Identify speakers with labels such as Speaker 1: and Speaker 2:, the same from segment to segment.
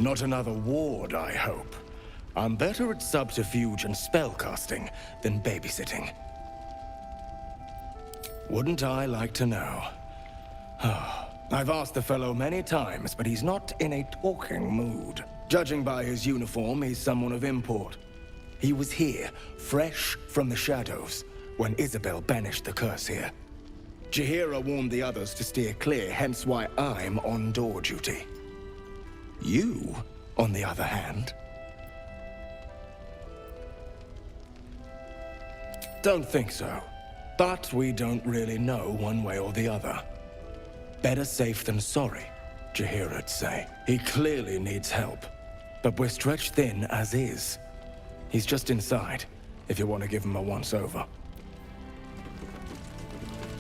Speaker 1: Not another ward, I hope. I'm better at subterfuge and spellcasting than babysitting. Wouldn't I like to know? I've asked the fellow many times, but he's not in a talking mood. Judging by his uniform, he's someone of import. He was here, fresh from the shadows, when Isabel banished the curse here. Jaheira warned the others to steer clear, hence why I'm on door duty. You, on the other hand... Don't think so. But we don't really know one way or the other. Better safe than sorry, Jaheira'd say. He clearly needs help. But we're stretched thin as is. He's just inside, if you want to give him a once-over.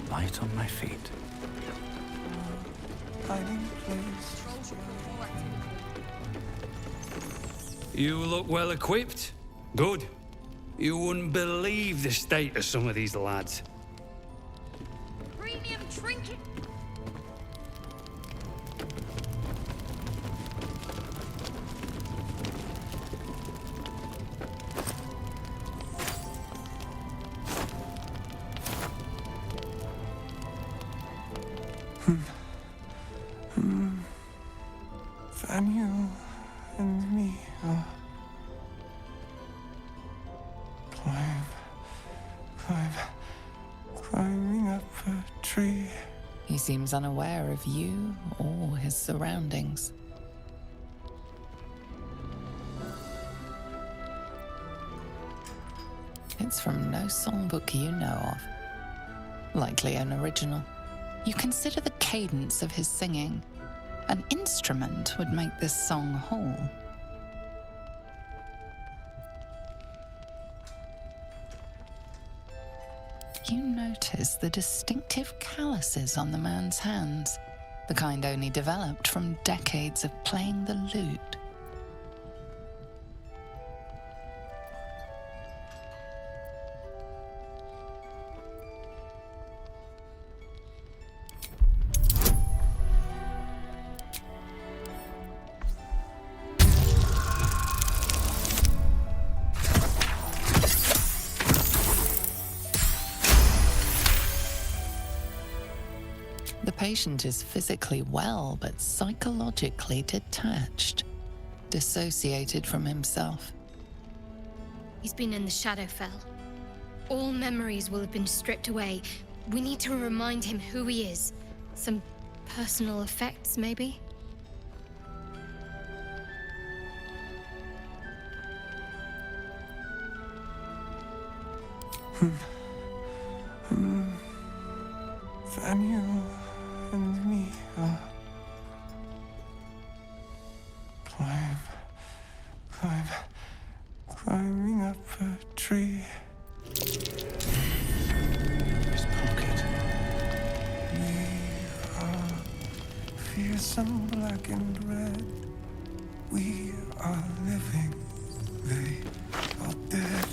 Speaker 2: Light on my feet.
Speaker 3: Hiding place.
Speaker 4: You look well equipped. Good. You wouldn't believe the state of some of these lads.
Speaker 5: Premium trinket.
Speaker 3: Daniel and me are climbing up a tree.
Speaker 6: He seems unaware of you or his surroundings. It's from no songbook you know of. Likely an original. You consider the cadence of his singing. An instrument would make this song whole. You notice the distinctive calluses on the man's hands, the kind only developed from decades of playing the lute. The patient is physically well, but psychologically detached, dissociated from himself.
Speaker 5: He's been in the Shadowfell. All memories will have been stripped away. We need to remind him who he is. Some personal effects, maybe?
Speaker 3: Daniel and me are climbing up a tree.
Speaker 2: His pocket.
Speaker 3: We are fearsome, black and red. We are living. They are dead.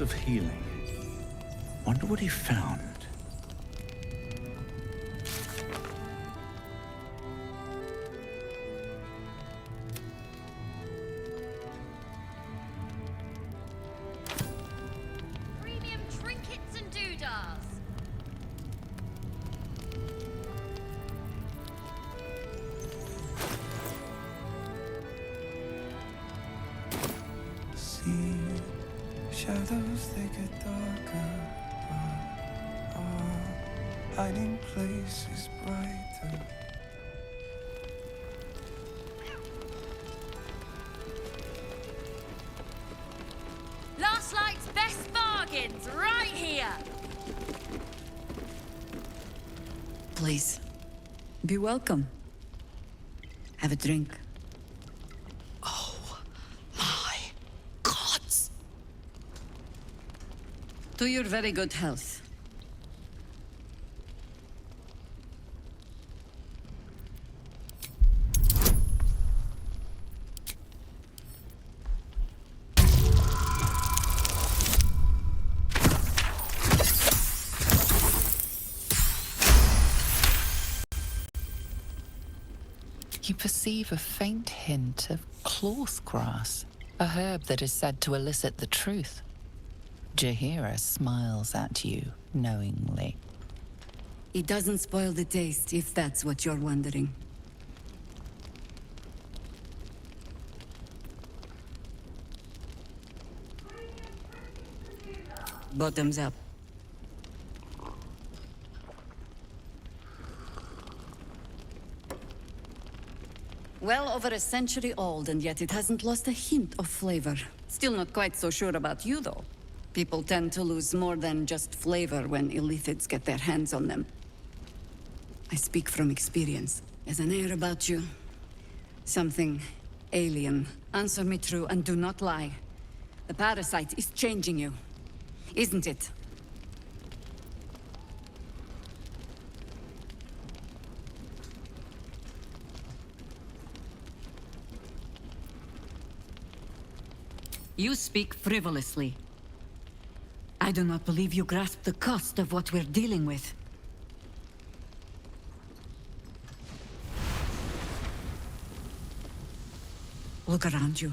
Speaker 2: Of healing. Wonder what he found.
Speaker 5: Premium trinkets and doodahs.
Speaker 3: See, shadows, they get darker. Hiding places brighter.
Speaker 5: Last Light's best bargains, right here!
Speaker 7: Please, be welcome. Have a drink.
Speaker 6: Oh, my gods!
Speaker 7: To your very good health.
Speaker 6: You perceive a faint hint of cloth grass, a herb that is said to elicit the truth. Jahira smiles at you knowingly.
Speaker 7: It doesn't spoil the taste, if that's what you're wondering. Bottoms up. Well over a century old, and yet it hasn't lost a hint of flavor. Still not quite so sure about you, though. People tend to lose more than just flavor when illithids get their hands on them. I speak from experience. There's an air about you. Something alien. Answer me true and do not lie. The parasite is changing you, isn't it? You speak frivolously. I do not believe you grasp the cost of what we're dealing with. Look around you.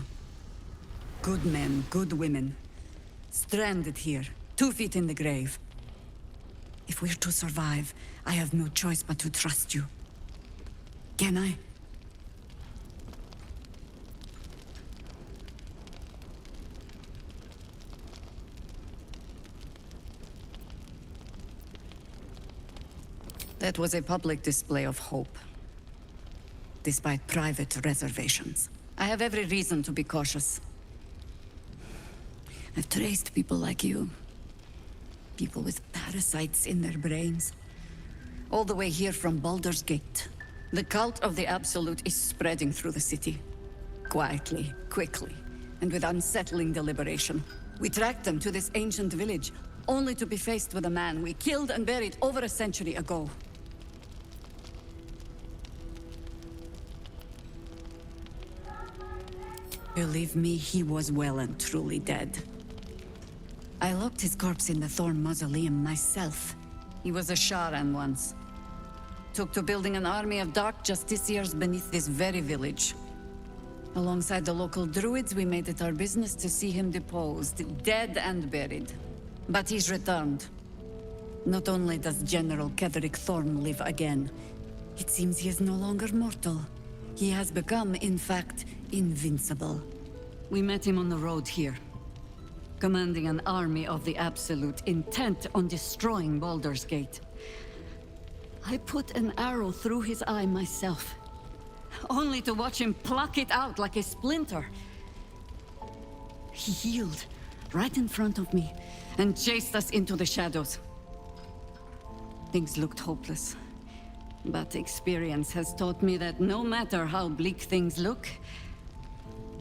Speaker 7: Good men, good women. Stranded here, 2 feet in the grave. If we're to survive, I have no choice but to trust you. Can I? That was a public display of hope, despite private reservations. I have every reason to be cautious. I've traced people like you. People with parasites in their brains. All the way here from Baldur's Gate. The cult of the Absolute is spreading through the city. Quietly, quickly, and with unsettling deliberation. We tracked them to this ancient village, only to be faced with a man we killed and buried over a century ago. Believe me, he was well and truly dead. I locked his corpse in the Thorn Mausoleum myself. He was a Sharan once. Took to building an army of dark justiciars beneath this very village. Alongside the local druids, we made it our business to see him deposed, dead and buried. But he's returned. Not only does General Ketheric Thorn live again, it seems he is no longer mortal. He has become, in fact, invincible. We met him on the road here, commanding an army of the Absolute, intent on destroying Baldur's Gate. I put an arrow through his eye myself, only to watch him pluck it out like a splinter. He healed right in front of me and chased us into the shadows. Things looked hopeless. But experience has taught me that no matter how bleak things look,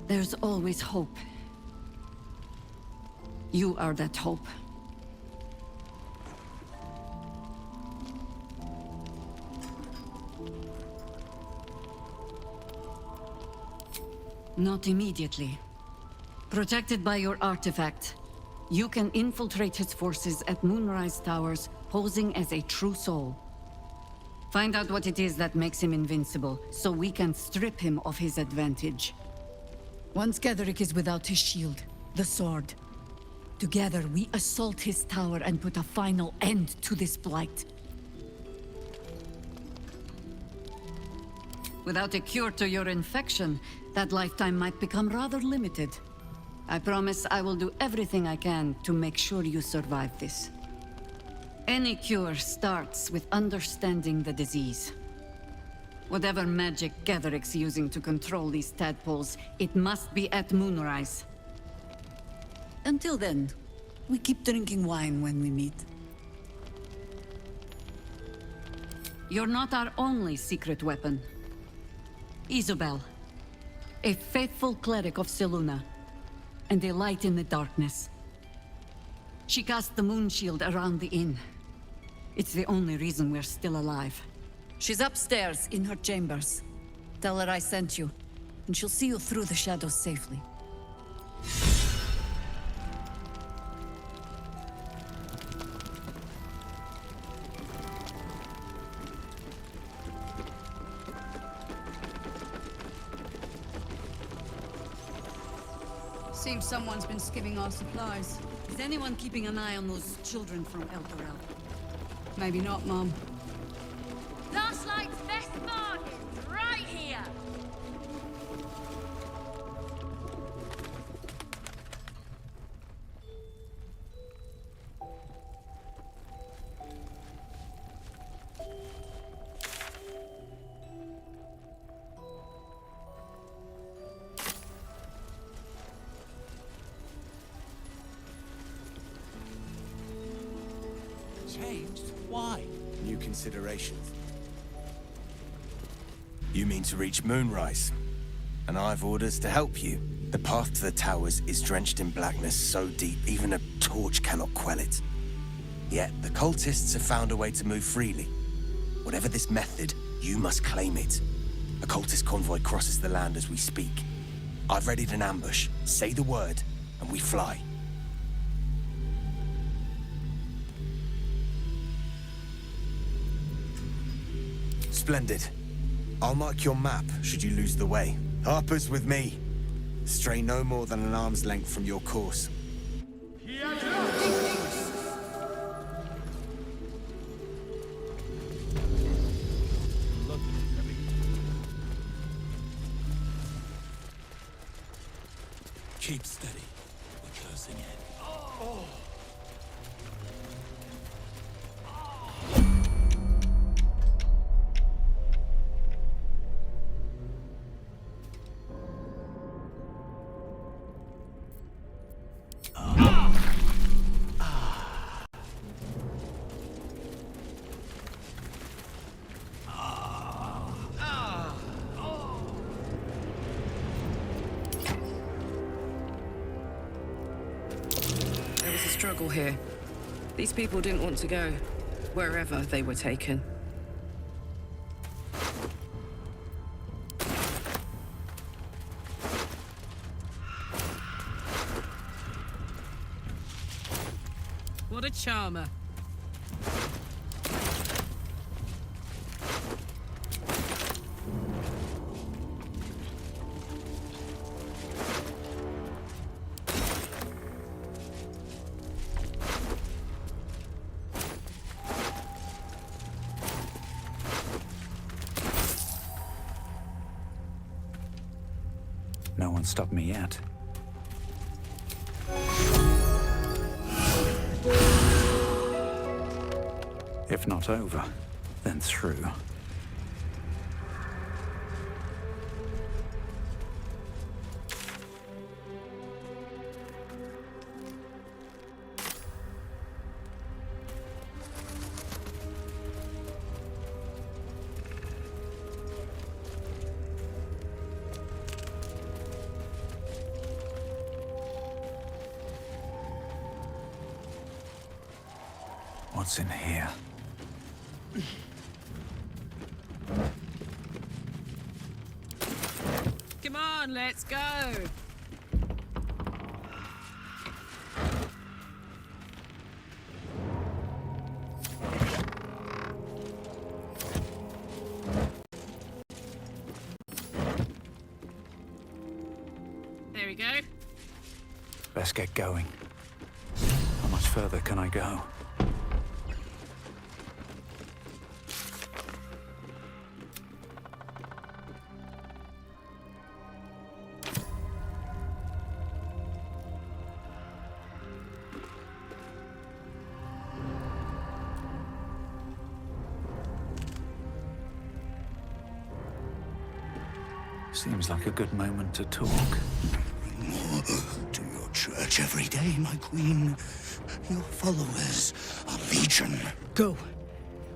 Speaker 7: there's always hope. You are that hope. Not immediately. Protected by your artifact, you can infiltrate his forces at Moonrise Towers, posing as a true soul. Find out what it is that makes him invincible, so we can strip him of his advantage. Once Ketheric is without his shield, the sword, together we assault his tower and put a final end to this blight. Without a cure to your infection, that lifetime might become rather limited. I promise I will do everything I can to make sure you survive this. Any cure starts with understanding the disease. Whatever magic Ketheric's using to control these tadpoles, it must be at Moonrise. Until then, we keep drinking wine when we meet. You're not our only secret weapon. Isobel, a faithful cleric of Selûne, and a light in the darkness. She cast the moon shield around the inn. It's the only reason we're still alive. She's upstairs in her chambers. Tell her I sent you, and she'll see you through the shadows safely. Seems someone's been skimming our supplies. Is anyone keeping an eye on those children from El Corral? Maybe not, Mom.
Speaker 8: Last night's best bargains, right here!
Speaker 2: Changed? Why?
Speaker 9: New considerations. You mean to reach Moonrise, and I've orders to help you. The path to the towers is drenched in blackness so deep even a torch cannot quell it. Yet the cultists have found a way to move freely. Whatever this method, you must claim it. A cultist convoy crosses the land as we speak. I've readied an ambush. Say the word, and we fly. Splendid. I'll mark your map should you lose the way. Harper's with me. Stray no more than an arm's length from your course.
Speaker 2: Keep steady. We're closing in.
Speaker 10: There was a struggle here. These people didn't want to go, wherever they were taken.
Speaker 11: What a charmer.
Speaker 2: No one stopped me yet. If not over, then through. What's in here?
Speaker 11: Come on, let's go. There we go.
Speaker 2: Let's get going. How much further can I go? Seems like a good moment to talk.
Speaker 12: To your church every day, my queen. Your followers are legion.
Speaker 11: Go.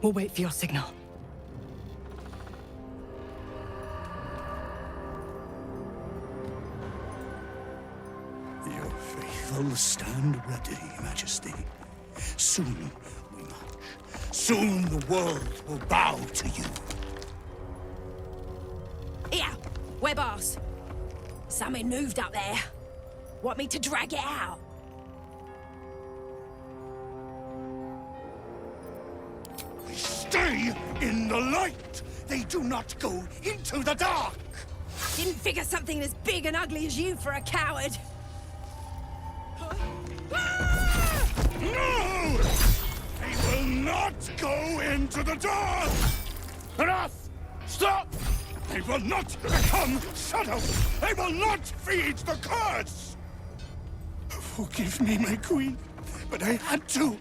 Speaker 11: We'll wait for your signal.
Speaker 12: Your faithful stand ready, Majesty. Soon we march. Soon the world will bow to you.
Speaker 8: Here, web ass. Something moved up there. Want me to drag it out?
Speaker 12: Stay in the light! They do not go into the dark!
Speaker 8: Didn't figure something as big and ugly as you for a coward.
Speaker 12: into the dark!
Speaker 1: Enough! Stop!
Speaker 12: They will not become shadows! They will not feed the curse! Forgive me, my queen, but I had to,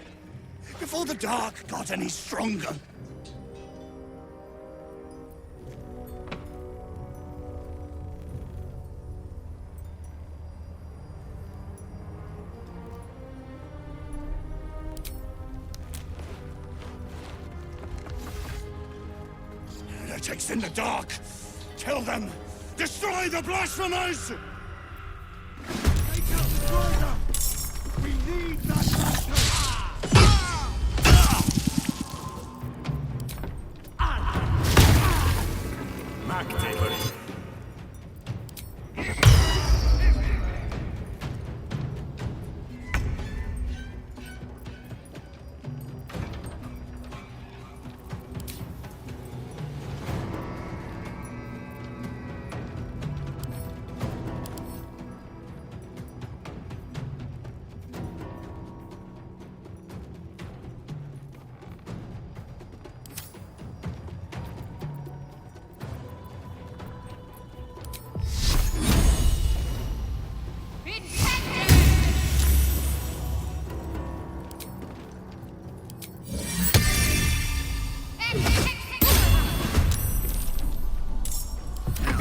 Speaker 12: before the dark got any stronger. Heretics in the dark! Kill them! Destroy the blasphemers! Take out the driver! We need that blaster!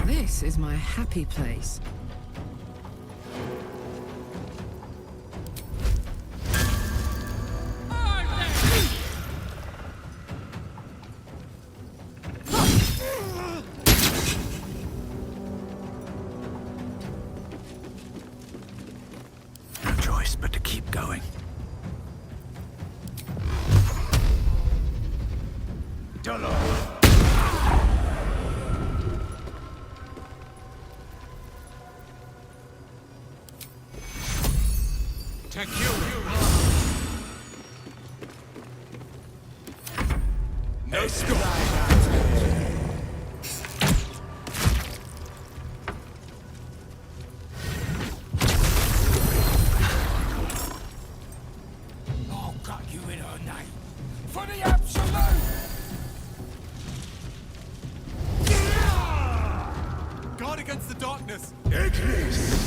Speaker 10: This is my happy place.
Speaker 2: No choice but to keep going.
Speaker 1: No stop!
Speaker 12: Oh, got you in her name! For the absolute!
Speaker 3: Guard against the darkness!
Speaker 12: Ignis!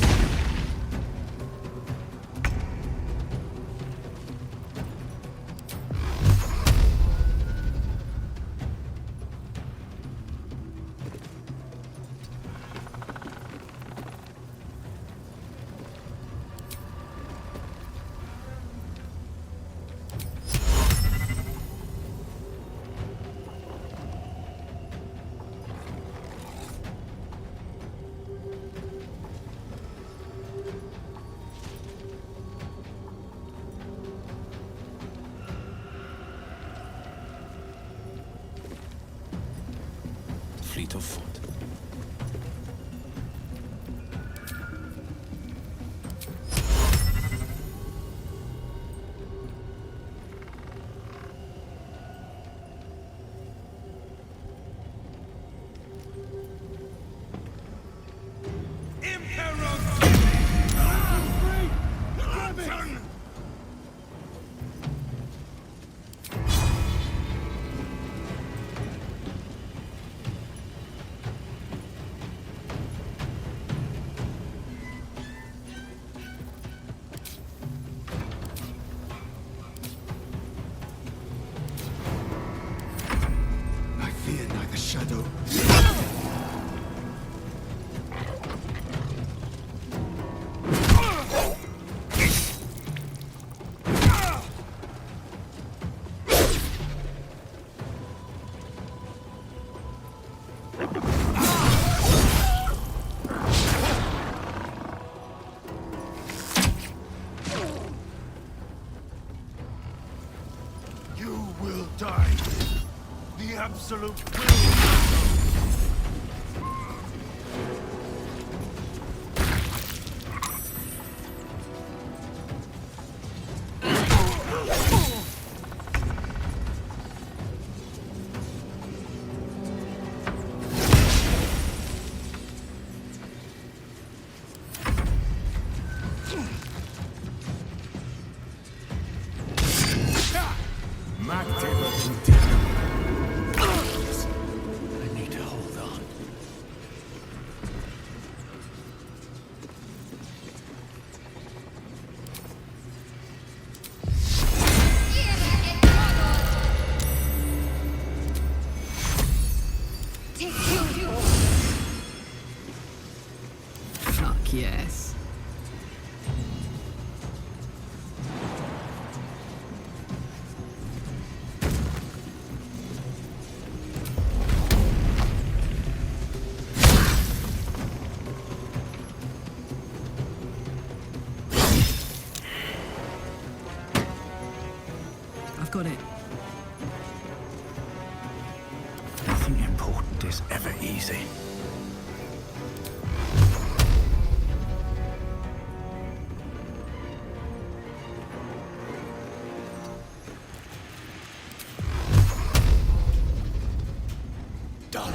Speaker 2: Fleet of foot.
Speaker 12: I fear neither shadow. You will die. The absolute will.
Speaker 1: Mac table.
Speaker 11: I've got it.
Speaker 2: Nothing important is ever easy.
Speaker 1: Done.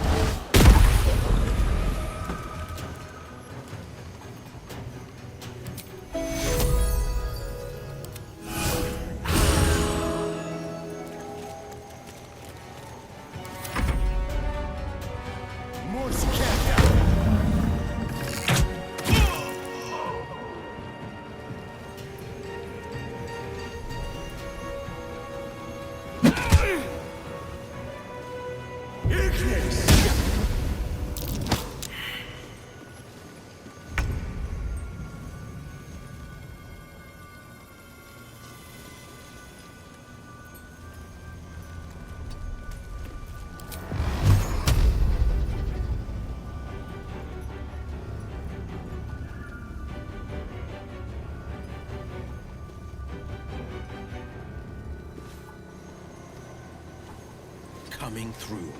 Speaker 9: Coming through.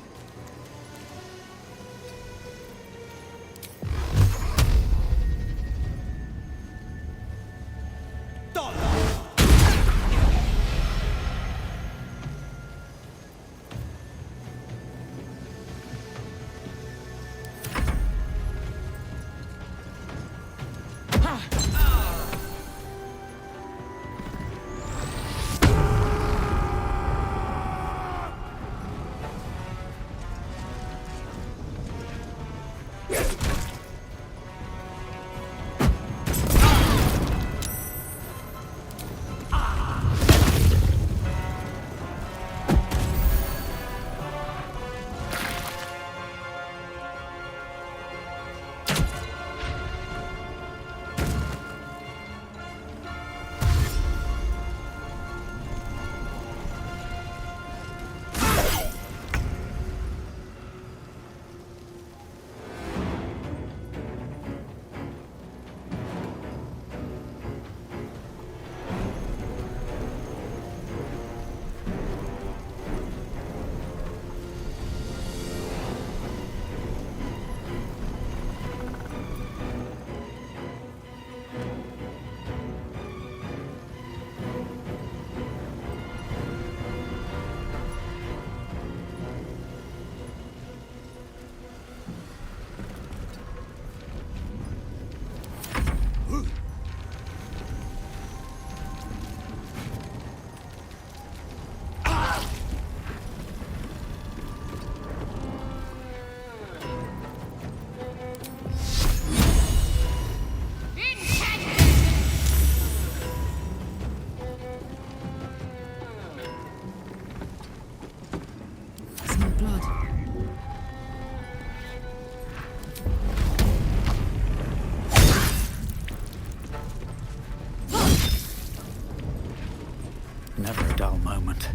Speaker 2: Never a dull moment.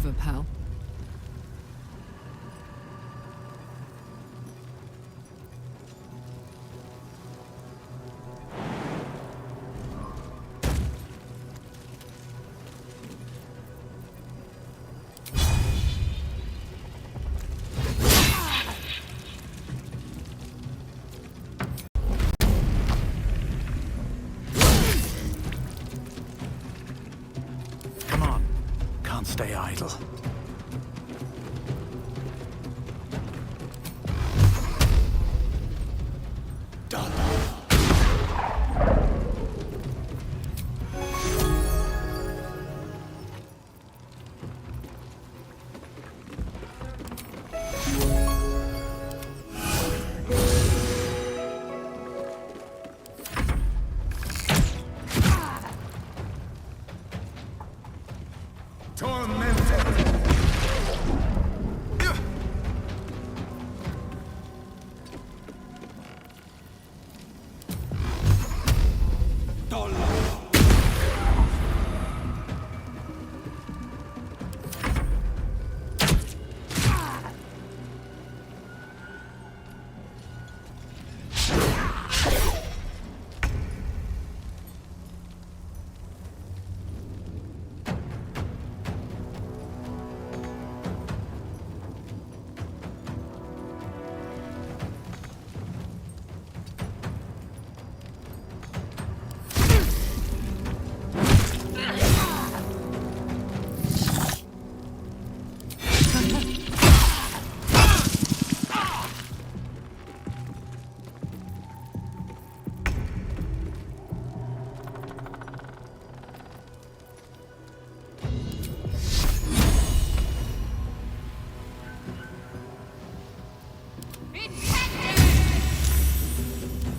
Speaker 10: whatever, pal.
Speaker 2: Come on. Can't stay idle.
Speaker 1: Done.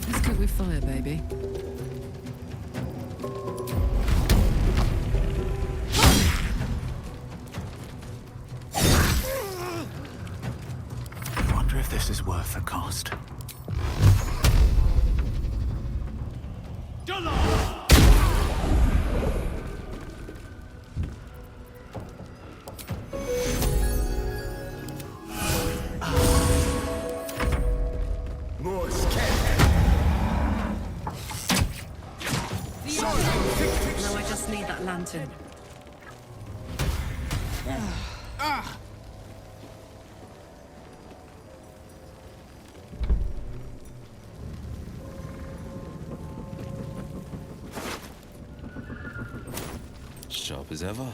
Speaker 10: Let's cook with fire, baby.
Speaker 2: I wonder if this is worth the cost.
Speaker 10: Now I just need that lantern.
Speaker 9: Sharp as ever.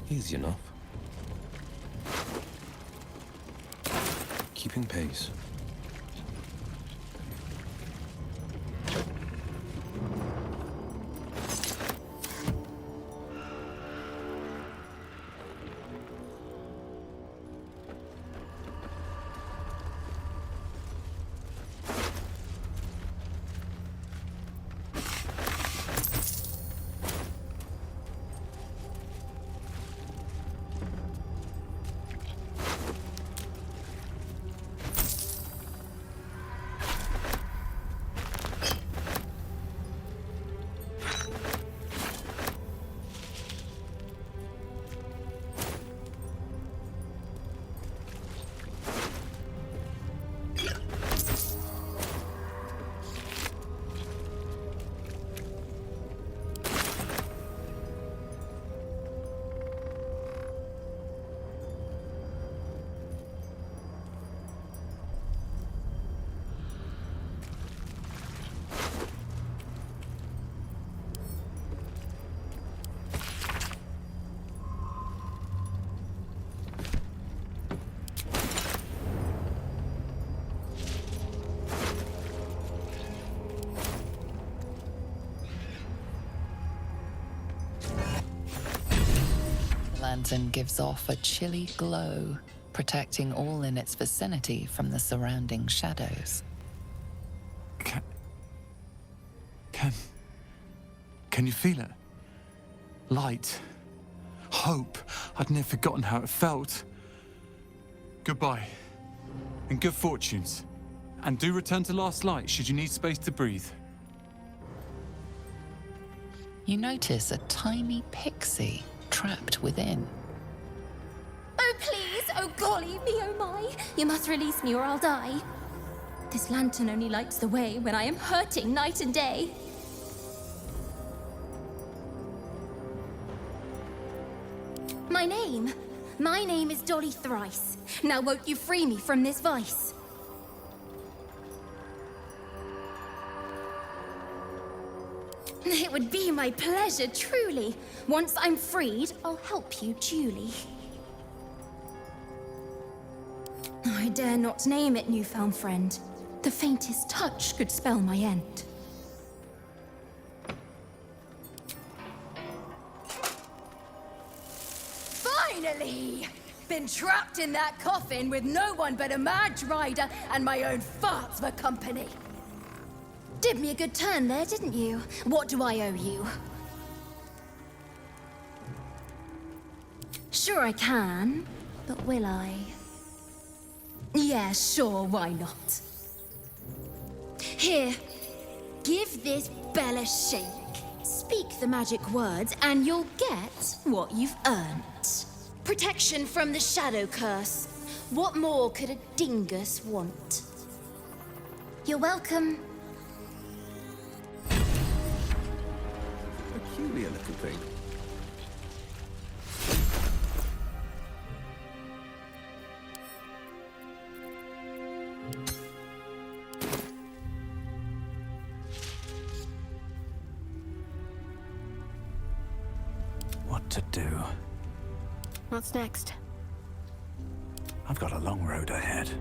Speaker 9: Easy enough. Keeping pace.
Speaker 6: The lantern gives off a chilly glow, protecting all in its vicinity from the surrounding shadows.
Speaker 3: Can you feel it? Light. Hope. I'd never forgotten how it felt. Goodbye. And good fortunes. And do return to Last Light should you need space to breathe.
Speaker 6: You notice a tiny pixie trapped within.
Speaker 13: Oh, please! Oh, golly me, oh my! You must release me or I'll die. This lantern only lights the way when I am hurting night and day. My name is Dolly Thrice. Now won't you free me from this vice? It would be my pleasure, truly. Once I'm freed, I'll help you duly. I dare not name it, newfound friend. The faintest touch could spell my end.
Speaker 8: Finally! Been trapped in that coffin with no one but a mad rider and my own farts for company.
Speaker 13: Did me a good turn there, didn't you? What do I owe you? Sure I can, but will I? Yeah, sure, why not? Here, give this bell a shake. Speak the magic words and you'll get what you've earned. Protection from the shadow curse. What more could a dingus want? You're welcome.
Speaker 9: Peculiar little thing.
Speaker 2: What to do?
Speaker 13: What's next?
Speaker 2: I've got a long road ahead.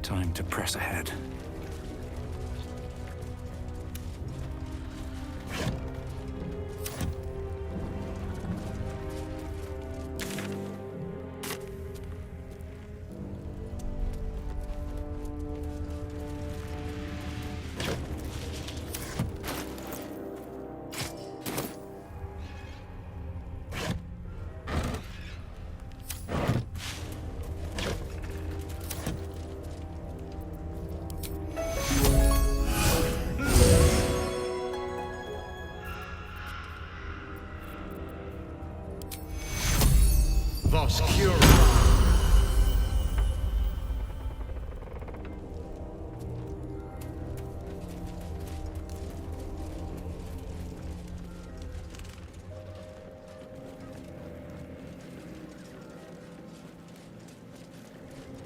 Speaker 2: Time to press ahead.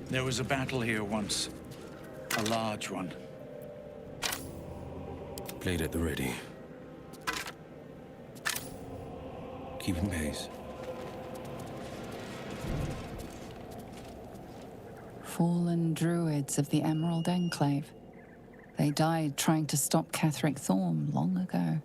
Speaker 2: There was a battle here once. A large one.
Speaker 9: Blade at the ready. Keeping pace.
Speaker 6: Fallen druids of the Emerald Enclave. They died trying to stop Catherick Thorm long ago.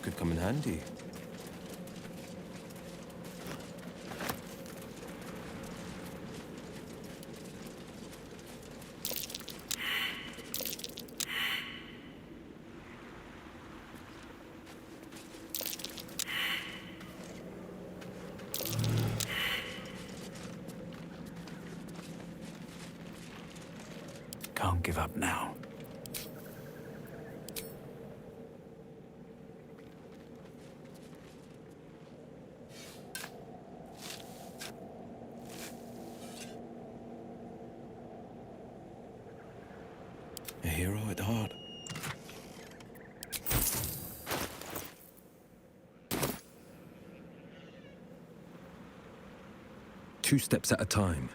Speaker 9: Could come in handy.
Speaker 2: Can't give up now.
Speaker 1: quite hard.
Speaker 14: Two steps at a time.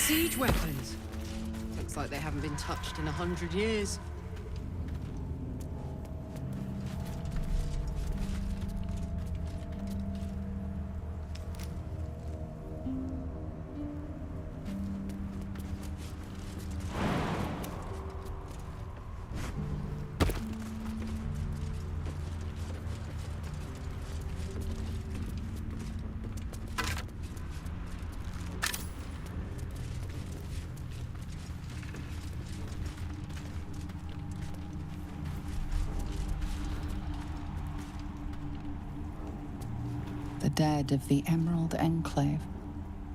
Speaker 10: Siege weapons. Looks like they haven't been touched in 100 years.
Speaker 6: The dead of the Emerald Enclave.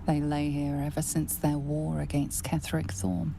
Speaker 6: They lay here ever since their war against Ketheric Thorm.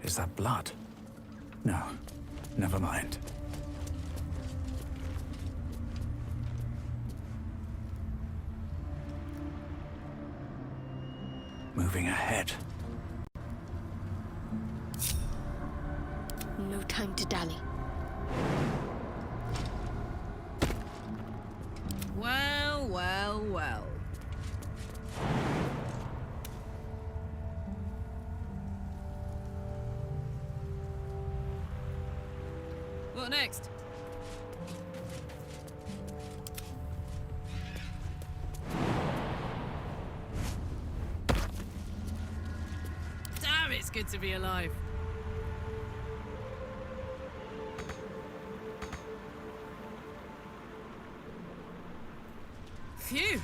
Speaker 2: Is that blood? No, never mind. Moving ahead.
Speaker 13: No time to dally.
Speaker 11: Well, well, well. What next? Damn, it's good to be alive. Phew.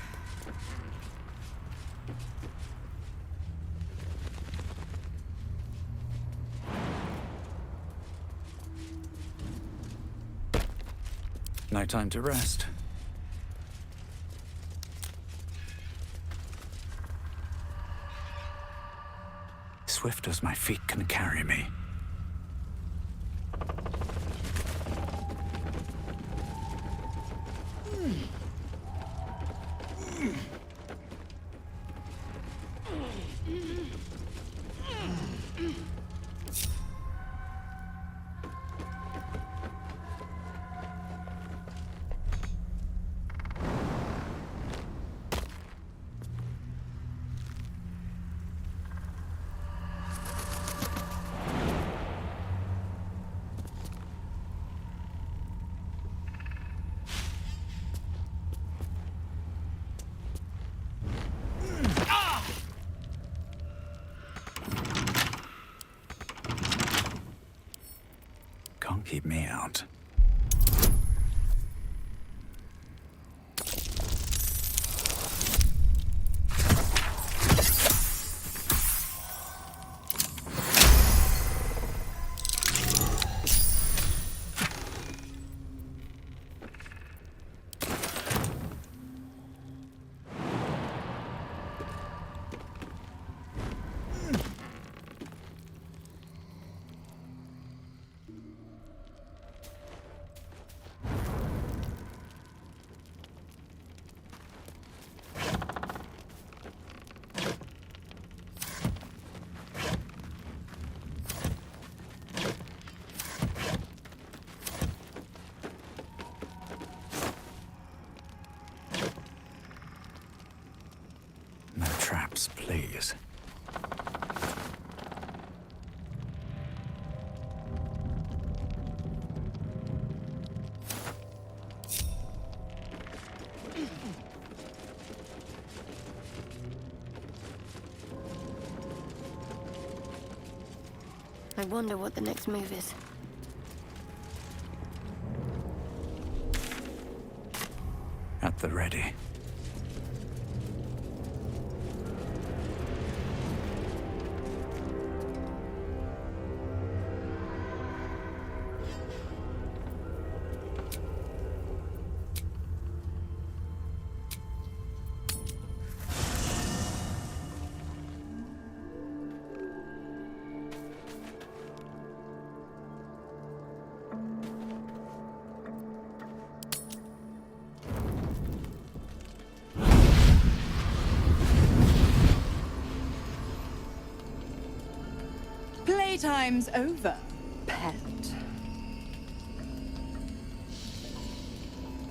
Speaker 2: No time to rest. Swift as my feet can carry me. keep me out. No traps, please.
Speaker 13: I wonder what the next move is.
Speaker 2: At the ready.
Speaker 15: Playtime's over, pet.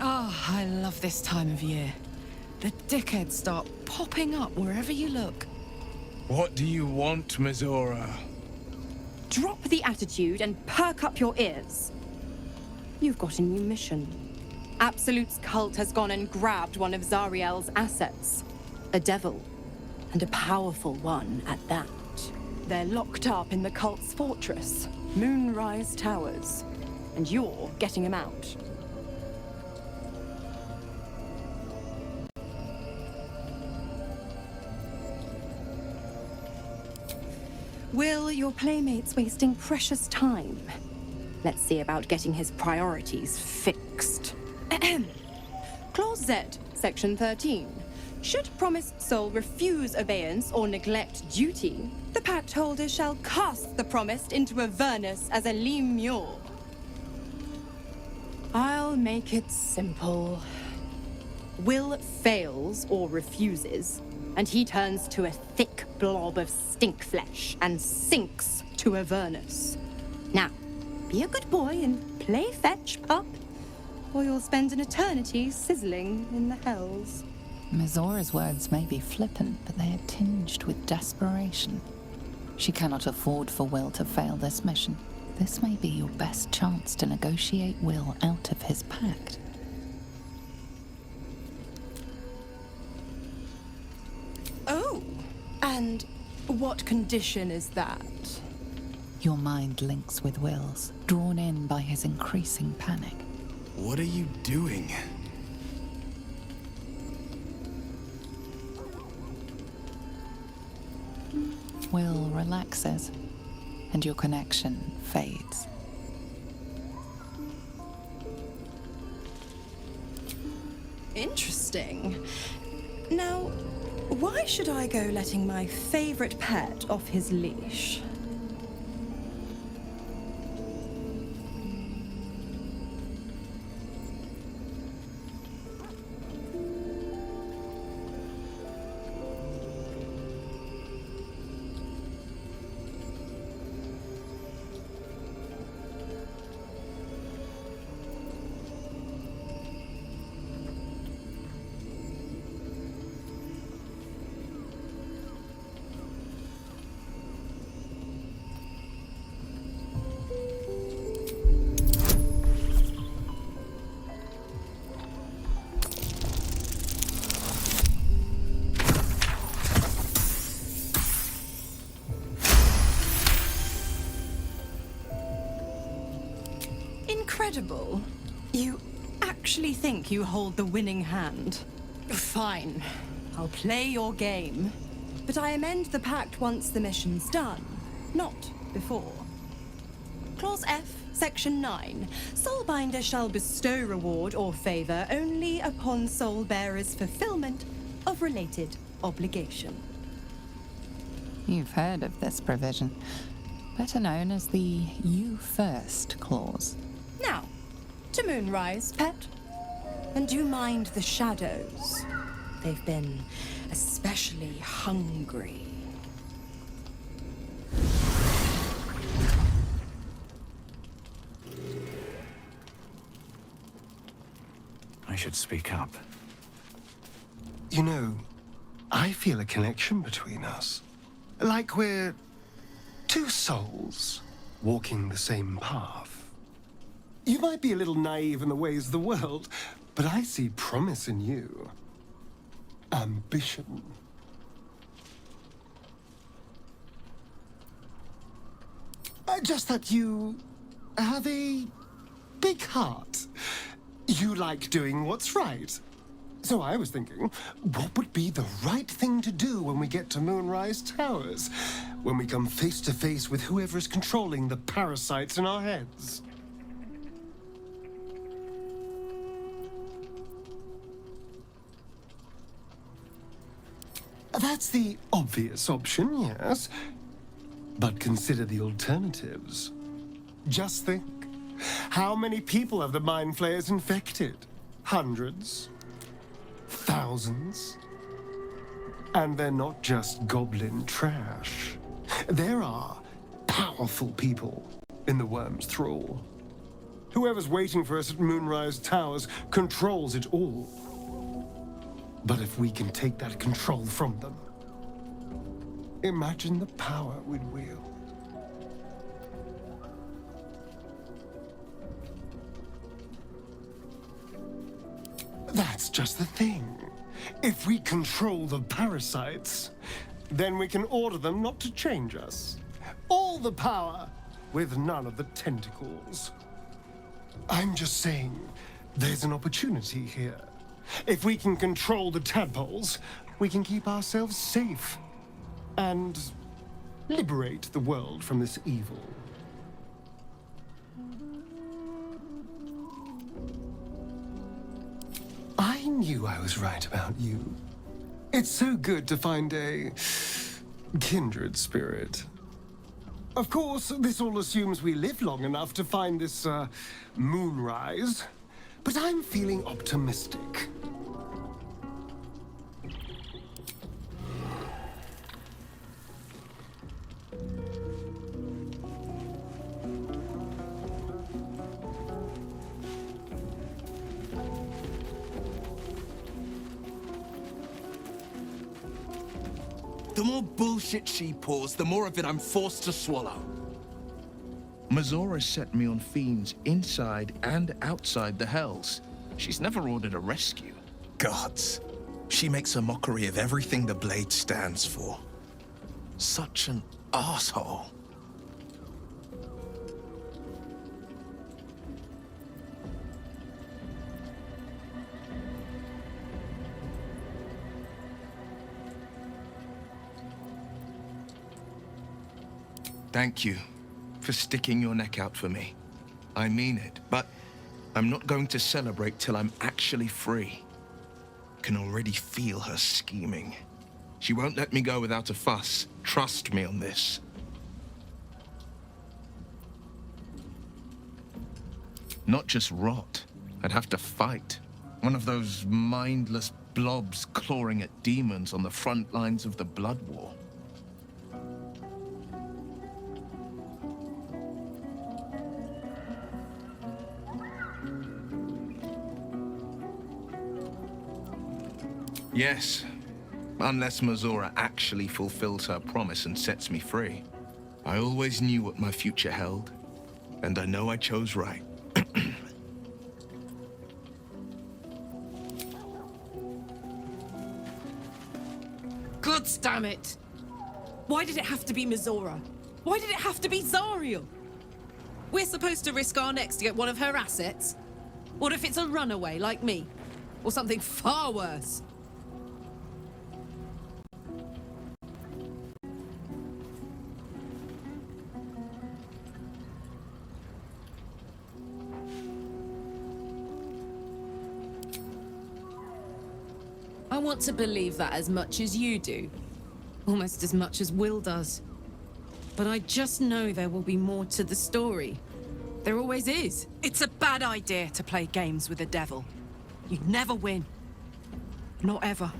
Speaker 10: Oh, I love this time of year. The dickheads start popping up wherever you look.
Speaker 16: What do you want, Mizora?
Speaker 15: Drop the attitude and perk up your ears. You've got a new mission. Absolute's cult has gone and grabbed one of Zariel's assets. A devil. And a powerful one at that. They're locked up in the cult's fortress, Moonrise Towers. And you're getting them out. Will, your playmate's wasting precious time. Let's see about getting his priorities fixed. Clause Z, Section 13. Should promised soul refuse obeyance or neglect duty, the pact holder shall cast the promised into Avernus as a lemure. I'll make it simple. Will fails or refuses, and he turns to a thick blob of stink flesh and sinks to Avernus. Now, be a good boy and play fetch, pup, or you'll spend an eternity sizzling in the hells.
Speaker 6: Mizora's words may be flippant, but they are tinged with desperation. She cannot afford for Will to fail this mission. This may be your best chance to negotiate Will out of his pact.
Speaker 15: Oh, and what condition is that?
Speaker 6: Your mind links with Will's, drawn in by his increasing panic.
Speaker 16: What are you doing?
Speaker 6: Will relaxes, and your connection fades.
Speaker 15: Interesting. Now, why should I go letting my favorite pet off his leash? Incredible. You actually think you hold the winning hand? Fine. I'll play your game. But I amend the pact once the mission's done, not before. Clause F, Section 9. Soulbinder shall bestow reward or favor only upon soul-bearer's fulfillment of related obligation.
Speaker 6: You've heard of this provision, better known as the You First clause.
Speaker 15: Now, to Moonrise, pet. And do mind the shadows. They've been especially hungry.
Speaker 2: I should speak up.
Speaker 17: You know, I feel a connection between us. Like we're two souls walking the same path. You might be a little naive in the ways of the world, but I see promise in you. Ambition. Just that you have a big heart. You like doing what's right. So I was thinking, what would be the right thing to do when we get to Moonrise Towers? When we come face to face with whoever's controlling the parasites in our heads? That's the obvious option, yes. But consider the alternatives. Just think. How many people have the Mind Flayers infected? Hundreds? Thousands? And they're not just goblin trash. There are powerful people in the Worm's thrall. Whoever's waiting for us at Moonrise Towers controls it all. But if we can take that control from them, imagine the power we'd wield. That's just the thing. If we control the parasites, then we can order them not to change us. All the power, with none of the tentacles. I'm just saying, there's an opportunity here. If we can control the tadpoles, we can keep ourselves safe. And liberate the world from this evil. I knew I was right about you. It's so good to find a kindred spirit. Of course, this all assumes we live long enough to find this, moonrise. But I'm feeling optimistic.
Speaker 16: The more bullshit she pours, the more of it I'm forced to swallow.
Speaker 2: Mizora set me on fiends inside and outside the Hells. She's never ordered a rescue.
Speaker 16: Gods. She makes a mockery of everything the Blade stands for. Such an asshole.
Speaker 2: Thank you for sticking your neck out for me. I mean it, but I'm not going to celebrate till I'm actually free. Can already feel her scheming. She won't let me go without a fuss. Trust me on this. Not just rot. I'd have to fight. One of those mindless blobs clawing at demons on the front lines of the Blood War. Yes, unless Mizora actually fulfills her promise and sets me free. I always knew what my future held, and I know I chose right.
Speaker 10: God damn it! Why did it have to be Mizora? Why did it have to be Zariel?
Speaker 11: We're supposed to risk our necks to get one of her assets? What if it's a runaway like me? Or something far worse? I want to believe that as much as you do. Almost as much as Will does. But I just know there will be more to the story. There always is.
Speaker 10: It's a bad idea to play games with the devil. You'd never win. Not ever.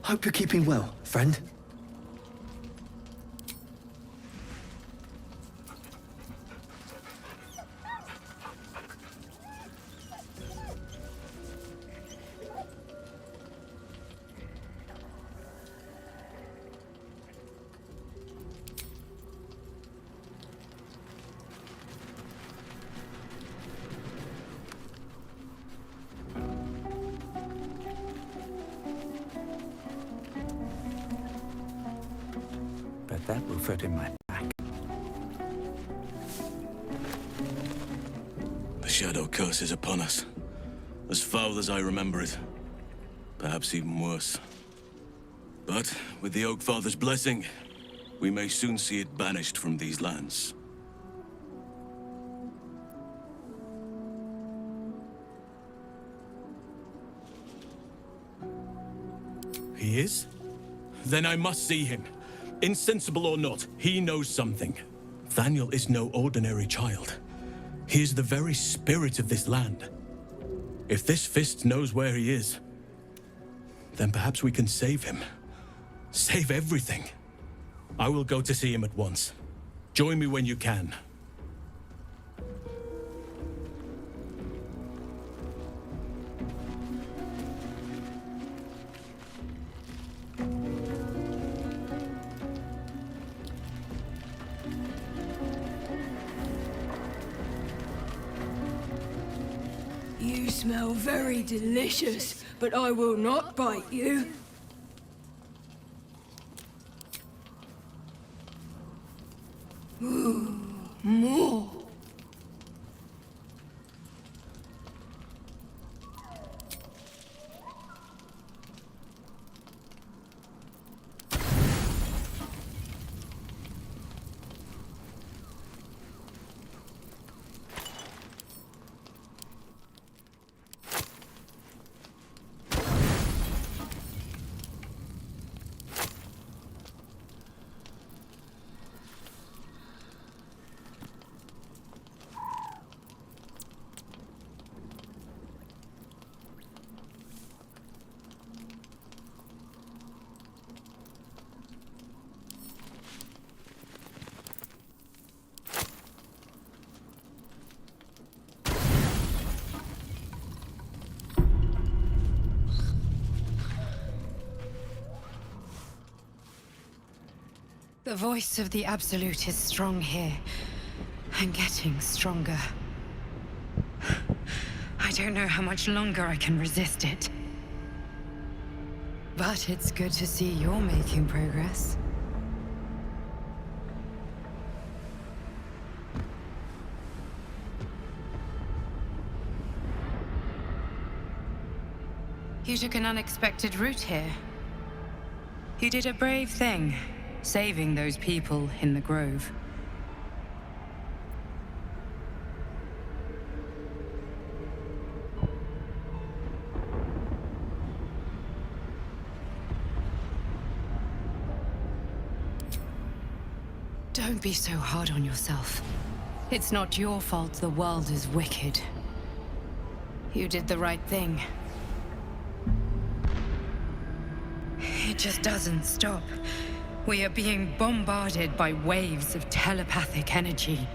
Speaker 18: Hope you're keeping well, friend.
Speaker 19: But that will fit in my back.
Speaker 20: The Shadow Curse is upon us. As foul as I remember it. Perhaps even worse. But, with the Oak Father's blessing, we may soon see it banished from these lands.
Speaker 1: He is? Then I must see him. Insensible or not, he knows something. Thaniel is no ordinary child. He is the very spirit of this land. If this fist knows where he is, then perhaps we can save him. Save everything. I will go to see him at once. Join me when you can.
Speaker 8: You smell very delicious, but I will not bite you. Ooh, more.
Speaker 21: The voice of the Absolute is strong here, and getting stronger. I don't know how much longer I can resist it. But it's good to see you're making progress. You took an unexpected route here. You did a brave thing. Saving those people in the grove. Don't be so hard on yourself. It's not your fault the world is wicked. You did the right thing. It just doesn't stop. We are being bombarded by waves of telepathic energy.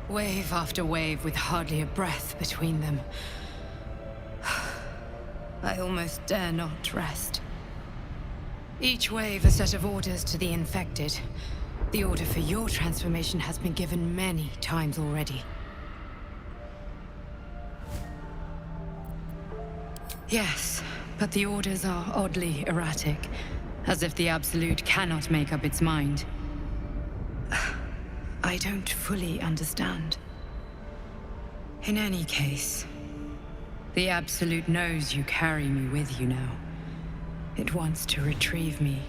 Speaker 21: Wave after wave with hardly a breath between them. I almost dare not rest. Each wave a set of orders to the infected. The order for your transformation has been given many times already. Yes, But the orders are oddly erratic, as if the Absolute cannot make up its mind. I don't fully understand. In any case, the Absolute knows you carry me with you now. It wants to retrieve me.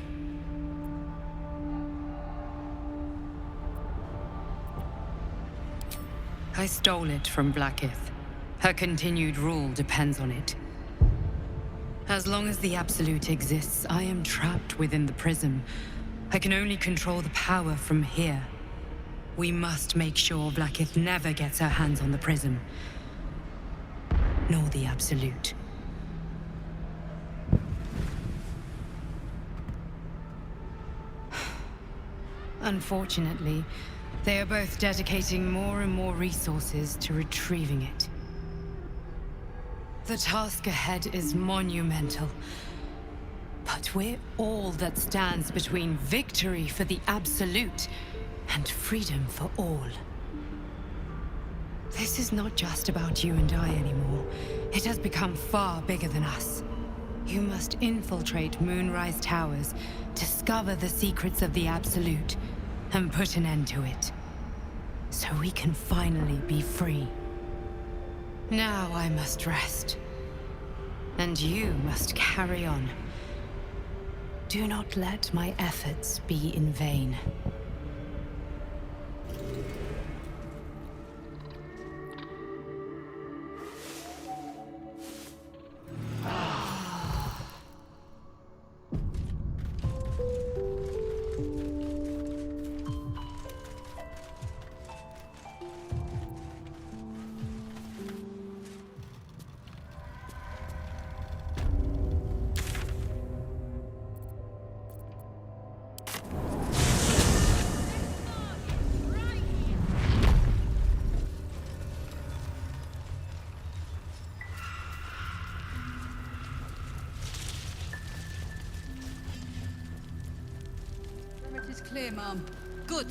Speaker 21: I stole it from Blackith. Her continued rule depends on it. As long as the Absolute exists, I am trapped within the prism. I can only control the power from here. We must make sure Blackith never gets her hands on the prism. Nor the Absolute. Unfortunately, they are both dedicating more and more resources to retrieving it. The task ahead is monumental. But we're all that stands between victory for the Absolute and freedom for all. This is not just about you and I anymore. It has become far bigger than us. You must infiltrate Moonrise Towers, discover the secrets of the Absolute, and put an end to it. So we can finally be free. Now I must rest. And you must carry on. Do not let my efforts be in vain.
Speaker 7: Perimeter's clear, Mom. Good.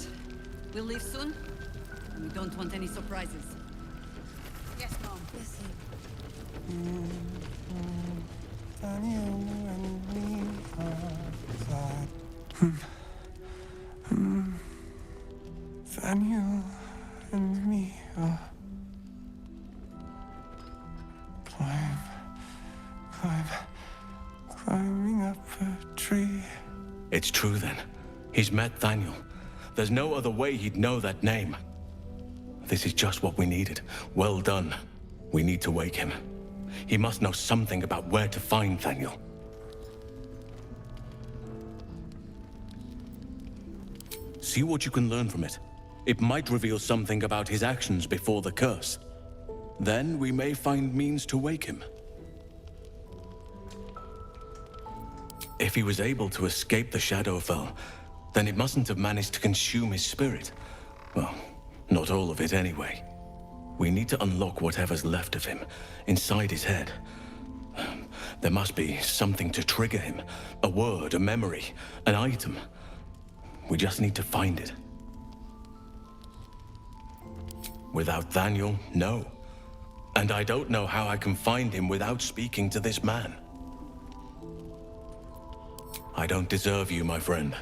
Speaker 7: We'll leave soon, and we don't want any surprises. Yes, Mom. Yes,
Speaker 17: Daniel and me are climbing up a tree.
Speaker 1: It's true then. He's met Daniel. There's no other way he'd know that name. This is just what we needed. Well done. We need to wake him. He must know something about where to find Daniel. See what you can learn from it. It might reveal something about his actions before the curse. Then we may find means to wake him. If he was able to escape the Shadowfell, then it mustn't have managed to consume his spirit. Well, not all of it anyway. We need to unlock whatever's left of him, inside his head. There must be something to trigger him. A word, a memory, an item. We just need to find it. Without Daniel, no. And I don't know how I can find him without speaking to this man. I don't deserve you, my friend.